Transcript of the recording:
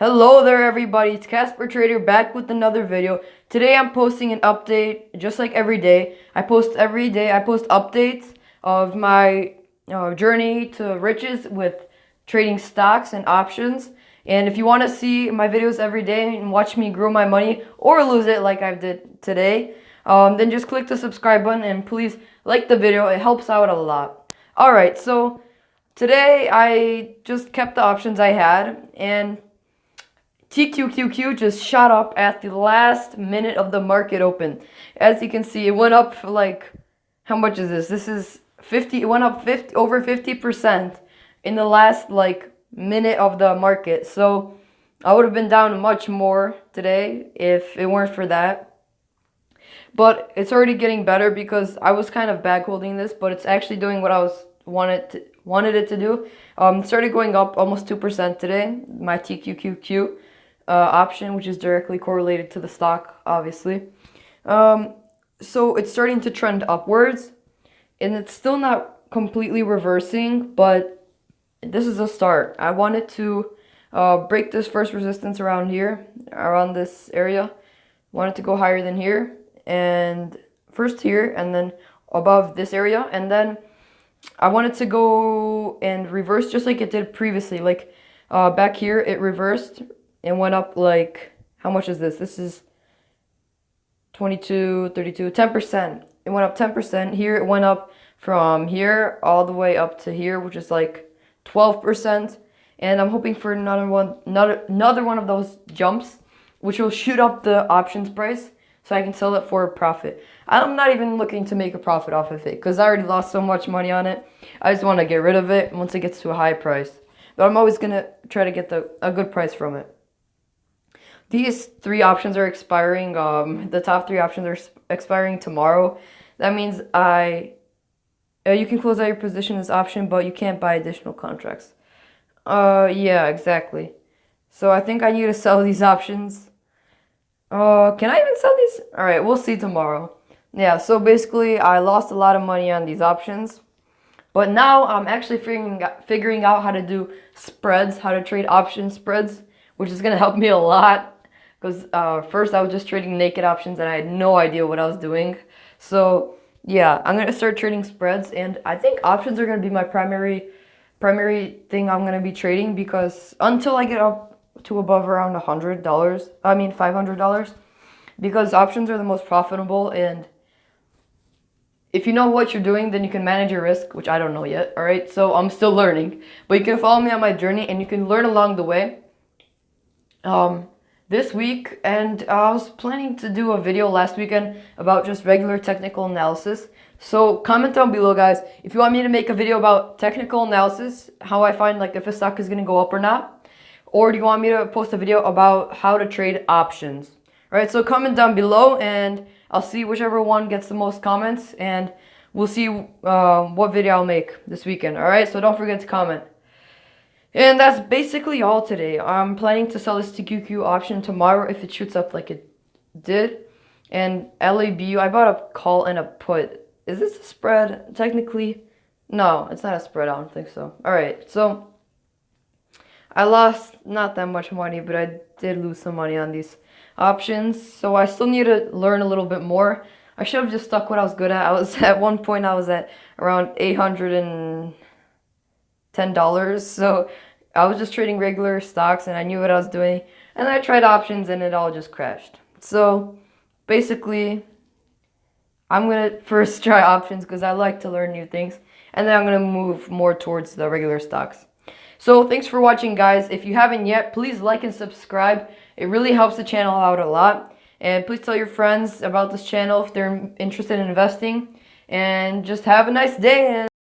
Hello there everybody, it's Casper Trader back with another video. Today I'm posting an update just like every day. I post every day. I post updates of my journey to riches with trading stocks and options. And if you want to see my videos every day and watch me grow my money or lose it like I did today, then just click the subscribe button and please like the video. It helps out a lot. Alright, so today I just kept the options I had, and TQQQ just shot up at the last minute of the market open. As you can see, it went up like, how much is this? This is 50, it went up over 50% in the last like minute of the market. So I would have been down much more today if it weren't for that. But it's already getting better because I was kind of bag holding this, but it's actually doing what I wanted it to do. It started going up almost 2% today, my TQQQ option, which is directly correlated to the stock, obviously. So it's starting to trend upwards, and it's still not completely reversing, but this is a start. I wanted to break this first resistance around here, around this area. Wanted to go higher than here, and first here, and then above this area, and then I wanted to go and reverse just like it did previously. Like back here, it reversed and went up like, how much is this? This is 22, 32, 10%. It went up 10%. Here it went up from here all the way up to here, which is like 12%. And I'm hoping for another one of those jumps, which will shoot up the options price so I can sell it for a profit. I'm not even looking to make a profit off of it because I already lost so much money on it. I just want to get rid of it once it gets to a high price. But I'm always going to try to get a good price from it. These three options are expiring. The top three options are expiring tomorrow. That means you can close out your position as option, but you can't buy additional contracts. Yeah, exactly. So I think I need to sell these options. Can I even sell these? All right, we'll see tomorrow. Yeah, so basically I lost a lot of money on these options. But now I'm actually figuring out how to do spreads, how to trade option spreads, which is going to help me a lot. Because first I was just trading naked options and I had no idea what I was doing. So yeah, I'm going to start trading spreads, and I think options are going to be my primary thing I'm going to be trading, because until I get up to above around $500, because options are the most profitable, and if you know what you're doing, then you can manage your risk, which I don't know yet. All right, so I'm still learning, but you can follow me on my journey and you can learn along the way. This week, and I was planning to do a video last weekend about just regular technical analysis. So comment down below, guys, if you want me to make a video about technical analysis, how I find like if a stock is going to go up or not, or do you want me to post a video about how to trade options? All right, so comment down below and I'll see whichever one gets the most comments, and we'll see what video I'll make this weekend. All right, so don't forget to comment. And that's basically all today. I'm planning to sell this TQQ option tomorrow if it shoots up like it did. And LABU, I bought a call and a put. Is this a spread? Technically, no, it's not a spread. I don't think so. All right, so I lost not that much money, but I did lose some money on these options. So I still need to learn a little bit more. I should have just stuck what I was good at. At one point I was at around $810. So I was just trading regular stocks and I knew what I was doing. And then I tried options and it all just crashed. So basically, I'm going to first try options because I like to learn new things. And then I'm going to move more towards the regular stocks. So thanks for watching, guys. If you haven't yet, please like and subscribe. It really helps the channel out a lot. And please tell your friends about this channel if they're interested in investing. And just have a nice day.